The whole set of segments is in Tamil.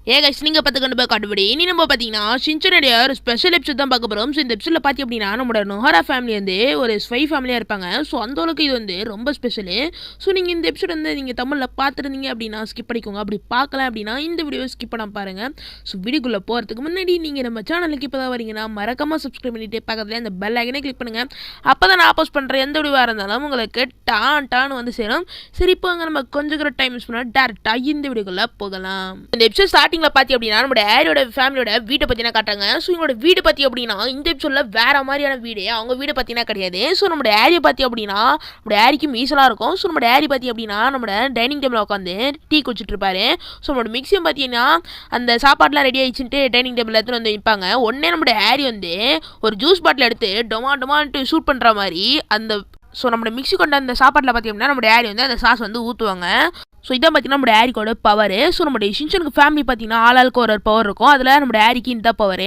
கைஸ் நீங்க பார்த்துக்கொண்டு போய் கண்டுபிடி இனி நம்ம பார்த்தீங்கன்னா சின்சனுடைய ஒரு ஸ்பெஷல் எபிசோட் தான் பார்க்க போகிறோம். ஸோ இந்த எபிசோடில் பார்த்தி அப்படின்னா நம்மளோட நொஹரா ஃபேமிலி வந்து ஒரு ஸ்பை ஃபேமிலியாக இருப்பாங்க. ஸோ அந்த அளவுக்கு இது வந்து ரொம்ப ஸ்பெஷலு. ஸோ நீங்கள் இந்த எபிசோட் வந்து நீங்கள் தமிழில் பார்த்துருந்தீங்க அப்படின்னா ஸ்கிப் பண்ணிக்கோங்க. அப்படி பார்க்கல அப்படின்னா இந்த வீடியோ ஸ்கிப் பண்ண பாருங்கள். ஸோ வீடியோக்குள்ளே போகிறதுக்கு முன்னாடி நீங்கள் நம்ம சேனலுக்கு இப்போ தான் வரீங்கன்னா மறக்காமல் சப்ஸ்கிரைப் பண்ணிட்டு பக்கத்தில் அந்த பெல் ஐக்கனே கிளிக் பண்ணுங்கள். அப்போ தான் நான் போஸ்ட் பண்ணுற எந்த வீடியோவாக இருந்தாலும் உங்களுக்கு டான்னு வந்து சேரும். சரி இப்போ அங்கே நம்ம கொஞ்சம் டைம் யூஸ் பண்ணால் டேரெக்டாக இந்த வீடியோக்குள்ளே போகலாம். இந்த எபிசோட் ஸ்டார்டிங்ல பாத்தி அப்படின்னா நம்மளோட ஹாரியோட ஃபேமிலியோட வீட்டை பத்தினா காட்டுறாங்க. ஸோ இவங்களோட வீடு பத்தி அப்படின்னா இந்த எபிசோட்ல வேற மாதிரியான வீடு, அவங்க வீடு பத்தினா கிடையாது. ஸோ நம்மளோட ஹாரியை பத்தி அப்படின்னா நம்மளோட ஹாரிக்கு மீசலா இருக்கும். ஸோ நம்மளோட ஹாரி பத்தி அப்படின்னா நம்மளோட டைனிங் டேபிள் உட்காந்து டீ குடிச்சிட்டு இருப்பாரு. ஸோ நம்மளோட மிக்சியம் பார்த்தீங்கன்னா அந்த சாப்பாடுலாம் ரெடி ஆயிடுச்சுட்டு டைனிங் டேபிள் எடுத்துட்டு வந்து வைப்பாங்க. உடனே நம்மளோட ஹாரி வந்து ஒரு ஜூஸ் பாட்டில் எடுத்து டொமான்ட்டு ஷூட் பண்ற மாதிரி அந்த ஸோ நம்மளோட மிக்சி கொண்ட அந்த சாப்பாட்டில் பார்த்தீங்கன்னா நம்மளோட ஹாரி வந்து அந்த சாஸ் வந்து ஊற்றுவாங்க. ஸோ இதான் பார்த்தீங்கன்னா நம்மளோட ஹாரிக்கோட பவர். ஸோ நம்மளுடைய ஷின்சனுக்கு ஃபேமிலி பார்த்தீங்கன்னா ஆளுக்கு ஒரு பவர் இருக்கும். அதில் நம்மளோட ஹாரிக்கு இந்த பவர்.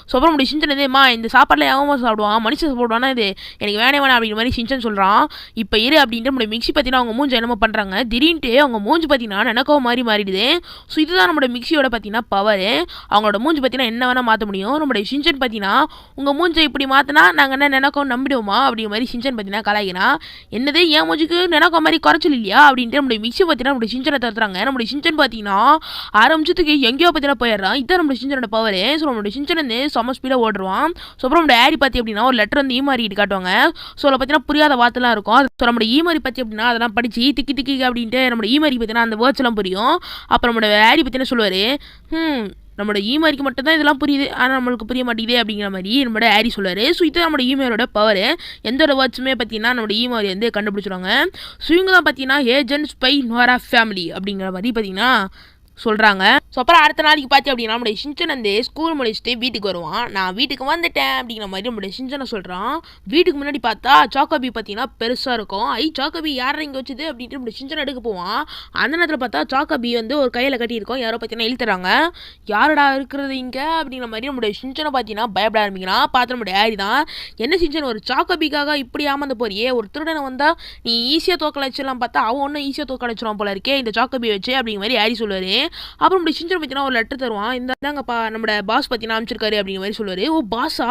ஸோ அப்புறம் நம்மளுடைய ஷின்சன் இதுமா இந்த சாப்பாட்டில் எவன் சாப்பிடுவான், மனுஷன் சாப்பிடுவானா, இது எனக்கு வேணாம் அப்படிங்கிற மாதிரி ஷின்சன் சொல்கிறான். இப்போ இரு அப்படின்ட்டு நம்மளுடைய மிக்சி பார்த்தீங்கன்னா அவங்க மூஞ்சி என்னமோ பண்ணுறாங்க. திடீர்னு அவங்க மூஞ்சி பார்த்தீங்கன்னா நினைக்கோ மாதிரி மாறிடுது. ஸோ இதுதான் நம்மளோட மிக்சியோட பார்த்தீங்கன்னா பவர். அவங்களோட மூஞ்சி பார்த்தீங்கன்னா என்ன வேணால் மாற்ற முடியும். நம்மளுடைய ஷின்சன் பார்த்தீங்கன்னா உங்கள் மூஞ்சை இப்படி மாற்றினா நாங்கள் என்ன நினைக்கோ நம்பிடுவோமா அப்படிங்கிற மாதிரி ஷின்சன் பார்த்தீங்கன்னா கலாய்க்கிறா. என்னது என் மூஞ்சிக்கு நினைக்கோ மாதிரி குறைச்சல் இல்லையா அப்படின்ட்டு நம்மளுடைய மிக்சி பார்த்தீங்கன்னா சின்சனை தருத்துறாங்க. நம்மளுடைய சின்சன் பார்த்தீங்கன்னா ஆரம்பிச்சதுக்கு எங்கேயோ பார்த்தீங்கன்னா போயிடுறான். இதான் நம்மளுடைய சின்சனோட பவர். ஸோ நம்மளுடைய சின்சன் வந்து செம்ம ஸ்பீடாக ஓடுவான். ஸோ அப்புறம் நம்மளுடைய ஹாரி பார்த்தி அப்படின்னா ஒரு லெட்டர் வந்து ஈமாரிட்டு காட்டுவாங்க. ஸோ அதில் பார்த்தீங்கன்னா புரியாத வார்த்தைலாம் இருக்கும். ஸோ நம்மளுடைய ஈமாரி பற்றி அப்படின்னா அதெல்லாம் படிச்சு திக்கி அப்படின்ட்டு நம்மளுடைய ஈமாரி பார்த்தீங்கன்னா அந்த வேர்ட்ஸ் எல்லாம் புரியும். அப்புறம் நம்மளுடைய ஹாரி பார்த்தீங்கன்னா சொல்லுவார், நம்மளோட ஈமாரிக்கு மட்டும் தான் இதெல்லாம் புரியுது, ஆனால் நம்மளுக்கு புரிய மாட்டேங்குது அப்படிங்கிற மாதிரி நம்மளோட ஹாரி சொல்லுவார். ஸோ இது நம்மளோட ஈமெயிலோட பவர். எந்த ஒரு வேர்ட்ஸுமே பார்த்தீங்கன்னா நம்மளோட ஈமெயில் வந்து கண்டுபிடிச்சிருவாங்க. ஸோ இவங்க தான் பார்த்தீங்கன்னா ஏஜென்ட் ஸ்பை நொஹரா ஃபேமிலி அப்படிங்கிற மாதிரி பார்த்தீங்கன்னா சொல்கிறாங்க. ஸோ அப்புறம் அடுத்த நாளைக்கு பார்த்து அப்படின்னா நம்மளுடைய ஷின்சன் வந்து ஸ்கூல் முடிச்சுட்டு வீட்டுக்கு வருவான். நான் வீட்டுக்கு வந்துட்டேன் அப்படிங்கிற மாதிரி நம்மளுடைய ஷின்சனை சொல்கிறான். வீட்டுக்கு முன்னாடி பார்த்தா சாக்கோபி பார்த்தீங்கன்னா பெருசாக இருக்கும். சாக்கோபி யாரை இங்கே வச்சுது அப்படின்ட்டு நம்மளுடைய ஷின்சன் எடுக்க போவான். அந்த நேரத்தில் பார்த்தா சாக்கோபி வந்து ஒரு கையில் கட்டியிருக்கோம். யாரோ பார்த்தீங்கன்னா இழுத்துறாங்க. யாரடா இருக்கிறது இங்கே அப்படிங்கிற மாதிரி நம்மளுடைய ஷின்சனை பார்த்தீங்கன்னா பயப்பட ஆரம்பிக்கிறான். பார்த்து நம்மளுடைய ஹாரி தான், என்ன ஷின்சன் ஒரு சாக்கோபிக்காக இப்படி ஆமாந்து போறியே, ஒரு திருடனை வந்தால் நீ ஈஸியாக தோக்கலைச்சலாம் பார்த்தா அவன் ஒன்றும் ஈஸியாக தோக்கலைச்சிருவான் போல இருக்கே இந்த சாக்கோபி வச்சு அப்படிங்கிற மாதிரி ஹாரி சொல்லுவார். அப்புறம் நம்ம ஷின்சன் பார்த்தீங்கன்னா ஒரு லெட்டர் தருவான். இந்தாங்கப்பா நம்மளோட பாஸ் பார்த்தீங்கன்னா அமைச்சிருக்காரு அப்படிங்கிற மாதிரி சொல்லுவார். ஓ பாஸா,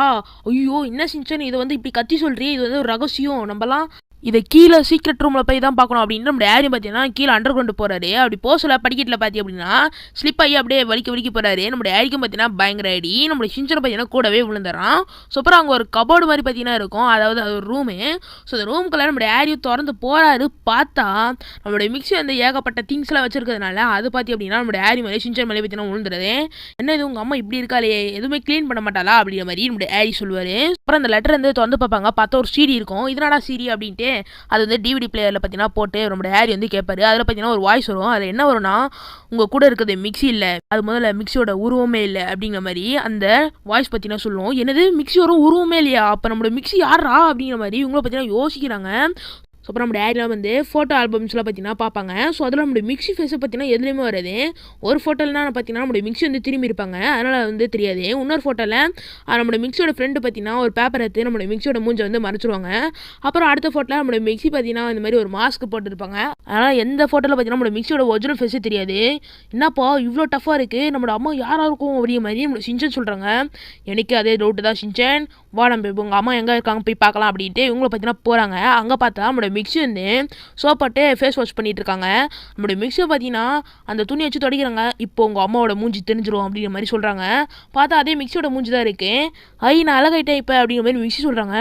ஐயோ என்ன ஷின்சன் இது வந்து இப்படி கத்தி சொல்றீ, இது வந்து ஒரு ரகசியம், நம்மலாம் இதை கீழே சீக்ரெட் ரூமில் போய் தான் பார்க்கணும் அப்படின்னு நம்ம ஹாரி பார்த்தீங்கன்னா கீழே அண்டர் கிரவுண்டு போகிறாரு. அப்படி போசல படிக்கட்டில் பார்த்தி அப்படின்னா ஸ்லிப் ஆகி அப்படியே வலிக்க போகிறாரு. நம்ம ஹாரிக்கும் பார்த்தீங்கன்னா பயங்கர ஐடி. நம்ம ஷின்சனை பார்த்தீங்கன்னா கூடவே விழுந்துறான். ஸோ அப்புறம் அங்கே ஒரு கபோர்டு மாதிரி பார்த்தீங்கன்னா இருக்கும், அதாவது அது ஒரு ரூமு. ஸோ அந்த ரூமுக்குள்ள நம்ம ஹாரியை திறந்து போகிறாரு. பார்த்தா நம்மளுடைய மிக்சி வந்து ஏகப்பட்ட திங்ஸ்லாம் வச்சிருக்கிறதுனால அது பார்த்தி அப்படின்னா நம்ம ஹாரி மேலே ஷின்சன் மேலே பார்த்தீங்கன்னா விழுந்துருது. என்ன இது உங்கள் அம்மா இப்படி இருக்காளே, எதுவுமே க்ளீன் பண்ண மாட்டாளா அப்படிங்கிற மாதிரி நம்ம ஹாரி சொல்லுவார். அப்புறம் அந்த லெட்டர் வந்து திறந்து பார்ப்பாங்க. பார்த்தா ஒரு சீடி இருக்கும். இதனடா சீடி அப்படின்ட்டு அது வந்து டிவிடி பிளேயரில் பார்த்தீங்கன்னா போட்டு நம்மளோட ஹாரி வந்து கேட்பாரு. அதில் பார்த்தீங்கன்னா ஒரு வாய்ஸ் வரும். அதில் என்ன வரும்னா, உங்கள் கூட இருக்குது மிக்சி இல்லை, அது முதல்ல மிக்சியோட உருவமே இல்லை அப்படிங்கிற மாதிரி அந்த வாய்ஸ் பார்த்தீங்கன்னா சொல்லுவோம். என்னது மிக்சியோட உருவமே இல்லையா, அப்போ நம்மளோட மிக்சி யாரா அப்படிங்கிற மாதிரி இவங்கள பார்த்தீங்கன்னா யோசிக்கிறாங்க. ஸோ அப்புறம் நம்ம டேரியில் வந்து ஃபோட்டோ ஆல்பம்ஸ்லாம் பார்த்தீங்கன்னா பார்ப்பாங்க. ஸோ அதில் நம்மளுடைய மிக்சி ஃபேஸை பார்த்தீங்கன்னா எதுலேயுமே வராது. ஒரு ஃபோட்டோலாம் பார்த்தீங்கன்னா நம்மளுடைய மிக்சி வந்து திரும்பி இருப்பாங்க, அதனால் வந்து தெரியாது. இன்னொரு ஃபோட்டோவில் நம்மளுடைய மிக்சியோட ஃப்ரெண்டு பார்த்தீங்கன்னா ஒரு பேப்பர் எடுத்து நம்மளுடைய மிக்சியோட மூஞ்சை வந்து மறைச்சிருவாங்க. அப்புறம் அடுத்த ஃபோட்டோவில் நம்மளுடைய மிக்சி பார்த்தீங்கன்னா இந்த மாதிரி ஒரு மாஸ்க் போட்டுருப்பாங்க. அதனால் எந்த ஃபோட்டோவில் பார்த்தீங்கன்னா நம்மளுடைய மிக்சியோட ஒரிஜினல் ஃபேஸே தெரியாது. என்னப்பா இவ்வளோ டஃப்பாக இருக்குது, நம்மளோட அம்மா யாராக இருக்கும் அப்படிங்கிற மாதிரி நம்மளோட ஷின்சன் சொல்கிறாங்க. எனக்கு அதே டவுட்டு தான் ஷின்சன், வா நம்ம உங்கள் அம்மா எங்கே இருக்காங்க போய் பார்க்கலாம் அப்படின்ட்டு இவங்களை பார்த்தீங்கன்னா போகிறாங்க. அங்கே பார்த்தா நம்மளோட மிக்சி வந்து சோப்பாட்டு ஃபேஸ் வாஷ் பண்ணிட்டு இருக்காங்க. நம்மளுடைய மிக்சியை பார்த்தீங்கன்னா அந்த துணி வச்சு துடைக்கிறாங்க. இப்போ உங்கள் அம்மாவோட மூஞ்சி தெரிஞ்சிரும் அப்படிங்கிற மாதிரி சொல்கிறாங்க. பார்த்தா அதே மிக்சியோட மூஞ்சி தான் இருக்குது. நான் அழகாயிட்டேன் இப்போ அப்படிங்கிற மாதிரி மிக்சி சொல்கிறாங்க.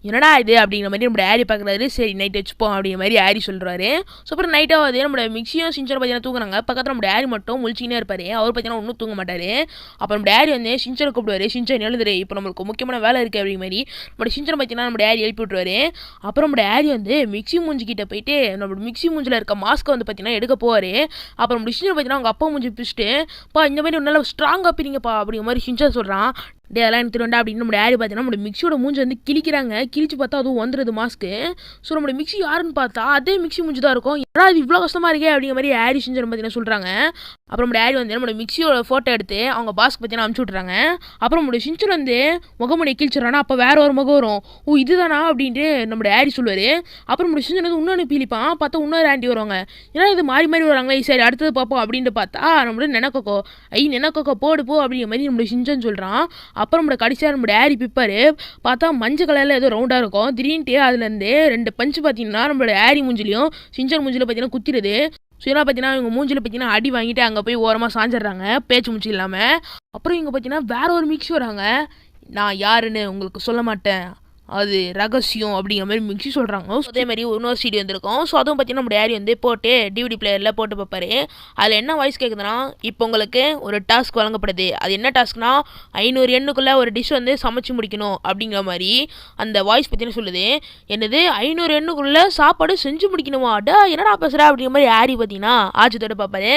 என்னடா இது அப்படிங்கிற மாதிரி நம்ம ஹாரி பார்க்குறாரு. சரி நைட் வச்சுப்போம் அப்படிங்கிற மாதிரி ஹாரி சொல்கிறாரு. ஸோ அப்புறம் நைட்டாவது நம்மளோட மிக்சியும் ஷின்சன் பார்த்தீங்கன்னா தூங்குறாங்க. பக்கத்தில் நம்ம ஹாரி மட்டும் முழிச்சிக்கினே இருப்பார். அவர் பார்த்தீங்கன்னா ஒன்றும் தூங்க மாட்டார். அப்போ நம்ம ஹாரி வந்து ஷின்சனை கூப்பிடுவார். ஷின்சன் எழுதுரு, இப்போ நம்மளுக்கு முக்கியமான வேலை இருக்குது அப்படிங்கிற மாதிரி நம்ம ஷின்சனை பார்த்தீங்கன்னா நம்ம ஹாரி எழுப்பி விட்டுருவாரு. அப்புறம் நம்ம ஹாரி வந்து மிக்சி மூஞ்சிக்கிட்ட போயிட்டு நம்மளோட மிக்சி மூஞ்சில் இருக்க மாஸ்க்கை வந்து பார்த்தீங்கன்னா எடுக்க போவார். அப்புறம் நம்ம ஷின்சன் பார்த்தீங்கன்னா அவங்க அப்பா மூஞ்சி பிடிச்சிட்டு, பா இந்த மாதிரி நல்லா ஸ்ட்ராங்காக பிரிங்கப்பா அப்படிங்கிற மாதிரி ஷின்சன் சொல்கிறான். டே அதெல்லாம் எனக்கு திருவண்டா அப்படின்னு நம்ம ஹாரி பார்த்தீங்கன்னா நம்மளோட மிக்சியோட மூஞ்சி வந்து கிழிக்கிறாங்க. கிழிச்சு பார்த்தா அதுவும் வந்துடுது மாஸ்க்கு. ஸோ நம்மளோட மிக்சி யாருன்னு பார்த்தா அதே மிக்சி மூஞ்சி தான் இருக்கும். ஏன்னா அது இவ்வளோ கஷ்டமாக இருக்கே அப்படிங்கிற மாதிரி ஹாரி ஷின்சன் பார்த்தீங்கன்னா சொல்கிறாங்க. அப்புறம் நம்ம டேடி வந்து நம்மளோட மிக்சியோட ஃபோட்டோ எடுத்து அவங்க பாஸ்க்கு பற்றினா அனுப்பிச்சி விட்றாங்க. அப்புறம் நம்மளோட சின்சன் வந்து முகமுடி கிழிச்சிடறானா, அப்போ வேற ஒரு முகம் வரும். ஓ இதுதானா அப்படின்ட்டு நம்ம டேடி சொல்லுவார். அப்புறம் நம்மளோட சின்சன் வந்து இன்னொன்று பீலிப்பான். பார்த்தா இன்னொரு ஆண்டி வருவாங்க. ஏன்னா இது மாறி மாறி வராங்களே, சரி அடுத்தது பார்ப்போம் அப்படின்ட்டு பார்த்தா நம்மளோட நெனக்கோக்கோ நெனக்கோக்கோ போடு போ அப்படிங்கிற மாதிரி நம்மளோட சின்சன் சொல்கிறான். அப்புறம் நம்மளோட கடைசியாக நம்ம டேடி பிப்பார். பார்த்தா மஞ்சள் கலரில் ஏதோ ரவுண்டாக இருக்கும். திடீர்னுட்டு அதுலேருந்து 2 பஞ்சு பார்த்தீங்கன்னா நம்மளோட டேடி மூஞ்சிலையும் சின்சன் மூஞ்சில பார்த்தீங்கன்னா குத்திடுது. ஸோ இதெல்லாம் பார்த்தீங்கன்னா இவங்க மூஞ்சில் பார்த்தீங்கன்னா அடி வாங்கிட்டு அங்கே போய் ஓரமாக சாஞ்சிடுறாங்க, பேச்சு மூச்சு இல்லாமல். அப்புறம் இவங்க பார்த்தீங்கன்னா வேற ஒரு மிக்ஸி வராங்க. நான் யாருன்னு உங்களுக்கு சொல்ல மாட்டேன், அது ரகசியம் அப்படிங்கிற மாதிரி மிக்ஸி சொல்கிறாங்க. ஸோ அதே மாதிரி இன்னொரு சிடி வந்திருக்கும். ஸோ அதுவும் பார்த்தீங்கன்னா நம்ம டேடி வந்து போட்டு டிவிடி பிளேயரில் போட்டு பார்ப்பாரு. அதில் என்ன வாய்ஸ் கேட்குதுன்னா, இப்போ உங்களுக்கு ஒரு டாஸ்க் வழங்கப்படுது. அது என்ன டாஸ்க்னா 500 எண்ணுக்குள்ளே ஒரு டிஷ் வந்து சமைச்சு முடிக்கணும் அப்படிங்கிற மாதிரி அந்த வாய்ஸ் பார்த்தீங்கன்னா சொல்லுது. என்னது 500 எண்ணுக்குள்ளே சாப்பாடு செஞ்சு முடிக்கணுமா, என்னடா பேசுகிற அப்படிங்கிற மாதிரி ஹாரி பார்த்தீங்கன்னா ஆச்சத்தோட பார்ப்பாரு.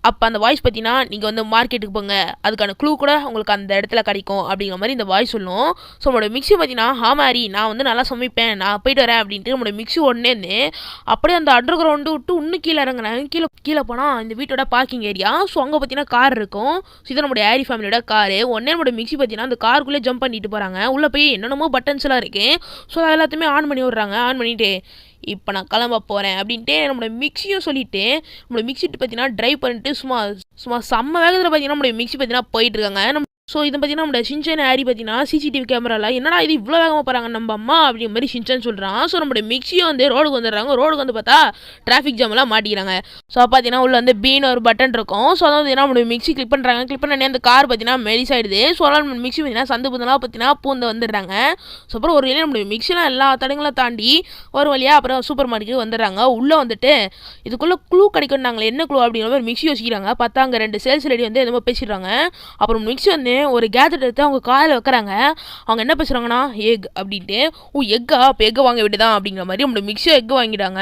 அப்போ அந்த வாய்ஸ் பார்த்தீங்கன்னா நீங்கள் வந்து மார்க்கெட்டுக்கு போங்க, அதுக்கான க்ளூ கூட உங்களுக்கு அந்த இடத்துல கிடைக்கும் அப்படிங்கிற மாதிரி இந்த வாய்ஸ் சொல்லும். ஸோ நம்மளோட மிக்ஸி பார்த்தீங்கன்னா ஹாமாரி நான் வந்து நல்லா சமைப்பேன், நான் போயிட்டு வரேன் அப்படின்ட்டு நம்மளோட மிக்ஸி உடனே அப்படியே அந்த அண்டர் கிரவுண்டு விட்டு இன்னும் கீழே இறங்குறேன். கீழே போனால் இந்த வீட்டோட பார்க்கிங் ஏரியா. ஸோ அங்கே பார்த்தீங்கன்னா கார் இருக்கும். ஸோ இது நம்மளோட ஹாரி ஃபேமிலியோட காரு. உடனே நம்மளோட மிக்ஸி பார்த்தீங்கன்னா அந்த காருக்குள்ளே ஜம்ப் பண்ணிட்டு போகிறாங்க. உள்ளே போய் என்னென்னமோ பட்டன்ஸ்லாம் இருக்குது. ஸோ அது எல்லாத்தையுமே ஆன் பண்ணி விட்றாங்க. ஆன் பண்ணிவிட்டு இப்போ நான் கிளம்ப போகிறேன் அப்படின்ட்டு நம்மளோட மிக்ஸியும் சொல்லிவிட்டு நம்மளோட மிக்ஸிட்டு பார்த்தீங்கன்னா ட்ரைவ் பண்ணிட்டு சும்மா செம்ம வேகத்தில் பார்த்தீங்கன்னா நம்மளோட மிக்ஸி பார்த்தீங்கன்னா போயிட்டுருக்காங்க. ஸோ இது பார்த்தீங்கன்னா நம்மளோட ஷின்சான் ஹாரி பார்த்தீங்கன்னா சிசிடிவி கேமராவில் என்னடா இது இவ்வளோ வேகமாக போகிறாங்க நம்ம அம்மா அப்படிங்கிற மாதிரி ஷின்சான் சொல்கிறான். ஸோ நம்மளோட மிக்ஸியும் வந்து ரோடுக்கு வந்துடுறாங்க. ரோடுக்கு வந்து பார்த்தா டிராஃபிக் ஜாம்லாம் மாட்டிக்கிறாங்க. ஸோ பார்த்தீங்கன்னா உள்ள வந்து பீன் ஒரு பட்டன் இருக்கும். ஸோ அதாவது வந்து நம்மளோட மிக்ஸி கிளிக் பண்ணுறாங்க. கிளிக் பண்ணி அந்த கார் பார்த்தீங்கன்னா மெலிசாயிடுது. ஸோ அதனால் நம்ம மிக்ஸி பார்த்தீங்கன்னா சந்து புந்தெல்லாம் பார்த்தீங்கன்னா பூந்து வந்துடுறாங்க. ஸோ அப்புறம் ஒரு வழியாக நம்மளுடைய மிக்ஸிலாம் எல்லா தடங்களும் தாண்டி ஒரு வழியாக அப்புறம் சூப்பர் மார்க்கெட்டுக்கு வந்துடுறாங்க. உள்ளே வந்துட்டு இதுக்குள்ளே க்ளூ கிடைக்கும்னாங்களே, என்ன க்ளூ அப்படிங்கிற மாதிரி மிக்ஸி யோசிக்கிறாங்க. பார்த்தா அங்கே 2 சேல்ஸ் லேடி வந்து எதுவும் பேசிடுறாங்க. அப்புறம் மிக்ஸி வந்து ஒரு கேஜெட் எடுத்து அவங்க காலில் வைக்கிறாங்க. அவங்க என்ன பேசுகிறாங்கன்னா எக் அப்படின்ட்டு. எக்கா இப்போ எக்கை வாங்க விட்டுதான் அப்படிங்கிற மாதிரி நம்மளோட மிக்ஸியை எக் வாங்கிட்டாங்க.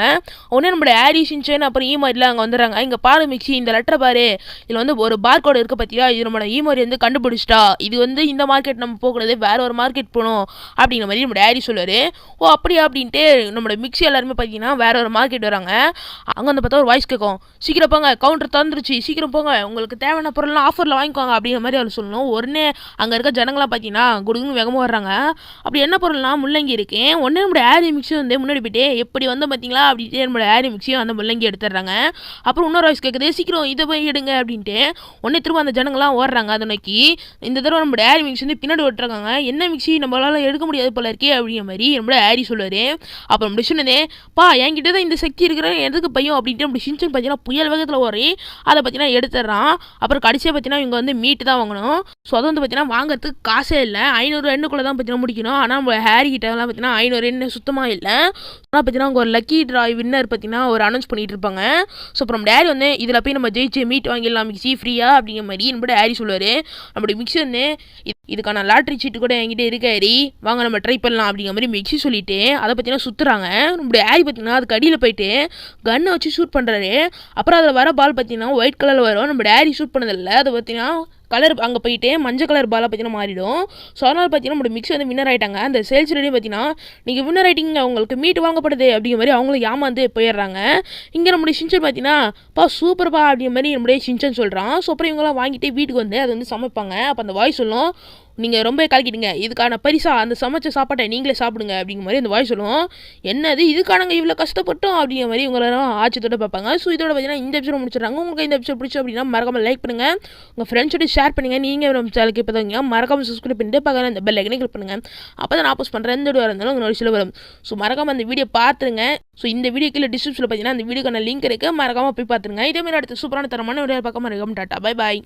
உடனே நம்மளோட ஹாரி ஷின்சான் அப்புறம் ஈமாரியில் அங்கே வந்துடுறாங்க. இங்கே பாரு மிக்ஸி, இந்த லெட்டரை பாரு, இதில் வந்து ஒரு பார் கோடு இருக்க பற்றியா, இது நம்மளோட ஈமாரி வந்து கண்டுபிடிச்சிட்டா, இது வந்து இந்த மார்க்கெட் நம்ம போகக்கூடாது, வேற ஒரு மார்க்கெட் போகணும் அப்படிங்கிற மாதிரி நம்மளோட ஹாரி சொல்லுவார். அப்படியா அப்படின்ட்டு நம்மளோட மிக்ஸி எல்லாருமே பார்த்தீங்கன்னா வேற ஒரு மார்க்கெட் வராங்க. அங்கே வந்து பார்த்தா ஒரு வாய்ஸ் கேட்கும், சீக்கிரம் போங்க கவுண்டர் தந்துருச்சு, சீக்கிரம் போங்க, உங்களுக்கு தேவையான பொருள்லாம் ஆஃபரில் வாங்கிக்கோங்க அப்படிங்கிற மாதிரி அவர் சொல்லணும். உடனே அங்கே இருக்க ஜனங்களாம் பார்த்தீங்கன்னா குடுகுன்னு வேகமாக வர்றாங்க. அப்படி என்ன பொருள்னா முள்ளங்கி இருக்கேன். உடனே நம்மளோட ஹாரி மிக்ஸி வந்து முன்னாடி போயிட்டு எப்படி வந்து பார்த்தீங்களா அப்படின்ட்டு நம்மளோட ஹாரி மிக்ஸியும் அந்த முள்ளங்கி எடுத்துடுறாங்க. அப்புறம் இன்னொரு வாய்ஸ் கேட்குது, சீக்கிரம் இதை போய் எடுங்க அப்படின்ட்டு. உடனே திரும்ப அந்த ஜனங்கள்லாம் ஓடுறாங்க அதை நோக்கி. இந்த தடவை நம்மளோட ஹாரி மிக்ஸி வந்து பின்னாடி ஓட்டுறாங்க. என்ன மிக்ஸி நம்மளால எடுக்க முடியாது போல இருக்கே அப்படிங்கிற மாதிரி நம்மளோட ஹாரி சொல்லுவார். அப்புறம் அப்படி சொன்னதே பா என்கிட்ட தான் இந்த சக்தி இருக்கிற எதுக்கு பையன் அப்படின்ட்டு அப்படி ஷின்சான் பார்த்தீங்கன்னா புயல் வேகத்தில் ஓடி அதை பார்த்தீங்கன்னா எடுத்துடுறான். அப்புறம் கடைசியாக பார்த்தீங்கன்னா இவங்க வந்து மீட்டு தான் வாங்கணும். ஸோ அதை வந்து பார்த்தீங்கன்னா வாங்குறதுக்கு காசே இல்லை. 500 எண்ணுக்குள்ளே தான் பார்த்தீங்கன்னா முடிக்கணும். ஆனால் நம்ம ஹாரி கிட்டலாம் பார்த்தீங்கன்னா 500 எண்ணு சுத்தமாக இல்லை. ஆனால் பார்த்தீங்கன்னா அவங்க ஒரு லக்கி ட்ராய் வின்னர் பார்த்தீங்கன்னா ஒரு அனௌன்ஸ் பண்ணிட்டு இருப்பாங்க. ஸோ அப்புறம் நம்ம ஹாரி வந்து இதில் போய் நம்ம ஜெயிச்சு மீட் வாங்கிடலாம் மிக்ஸி ஃப்ரீயாக அப்படிங்கிற மாதிரி நம்மளோட ஹாரி சொல்லுவார். நம்மளுடைய மிக்ஸி வந்து இதுக்கான லாட்ரி சீட்டு கூட என்கிட்ட இருக்காரி, வாங்க நம்ம ட்ரை பண்ணலாம் அப்படிங்கிற மாதிரி மிக்ஸி சொல்லிட்டு அதை பார்த்தீங்கன்னா சுற்றுறாங்க. நம்மளுடைய ஹாரி பார்த்தீங்கன்னா அதுக்கு அடியில் போயிட்டு கன்னை வச்சு ஷூட் பண்ணுறாரு. அப்புறம் அதில் வர பால் பார்த்தீங்கன்னா ஒயிட் கலரில் வரும். நம்மளோட ஹாரி ஷூட் பண்ணதில்லை, அதை பார்த்தீங்கன்னா கலர் அங்கே போயிட்டு மஞ்சள் கலர் பாலாக பார்த்தீங்கன்னா மாறிடும். ஸோ அதனால் பார்த்தீங்கன்னா நம்மளோட மிக்ஸி வந்து வின்னர் ஆகிட்டாங்க. அந்த சேல்ஸ் ரெடியும் பார்த்தீங்கன்னா நீங்கள் வின்னர் ஆகிட்டீங்க, உங்களுக்கு மீட்டு வாங்கப்படுது அப்படிங்கிற மாதிரி அவங்களும் ஏமாந்து போயிடுறாங்க. இங்கே நம்மளுடைய ஷின்சான் பார்த்தீங்கன்னா சூப்பர்பா அப்படிங்கிற மாதிரி நம்மளுடைய ஷின்சான் சொல்கிறான். ஸோ அப்புறம் இவங்களாம் வாங்கிட்டு வீட்டுக்கு வந்து அதை வந்து சமைப்பாங்க. அப்போ அந்த வாய்ஸ் சொல்லும், நீங்கள் ரொம்ப கலக்கிட்டீங்க, இதுக்கான பரிசா அந்த சமைச்ச சாப்பாட்டை நீங்களே சாப்பிடுங்க அப்படிங்கிற மாதிரி அந்த வாய்ஸ் சொல்லுவோம். என்னது இதுக்கானங்க இவ்வளோ கஷ்டப்பட்டோம் அப்படிங்கிற மாதிரி இவங்களெல்லாம் ஆச்சத்தோட பார்ப்பாங்க. ஸோ இதோட பார்த்தீங்கன்னா இந்த எபிசோட் முடிச்சிடறாங்க. உங்களுக்கு இந்த எபிசோட் பிடிச்சோம் அப்படின்னா மறக்காம லைக் பண்ணுங்கள், உங்கள் ஃப்ரெண்ட்ஸோட ஷேர் பண்ணுங்கள். நீங்கள் நம்ம சேனலுக்கு இப்போ தான் மறக்காம சப்ஸ்கிரைப் பண்ணிட்டு பார்க்க இந்த பெல் ஐக்கனை கிளிக் பண்ணுங்கள். அப்போ தான் நான் போஸ்ட் பண்ணுறேன் எந்த வீடியோ இருந்தாலும் உங்கள் நோட்டிஸில் வரும். ஸோ மறக்காம அந்த வீடியோ பார்த்துருங்க. ஸோ இந்த வீடியோ கீழே டிஸ்கிரிப்ஷனில் பார்த்தீங்கன்னா அந்த வீடியோக்கான லிங்க் இருக்குது, மறக்காம போய் பார்த்துருங்க. இதே மாதிரி அடுத்த சூப்பரான தரமான வீடியோ பார்க்காம இருக்கும். Tata bye bye.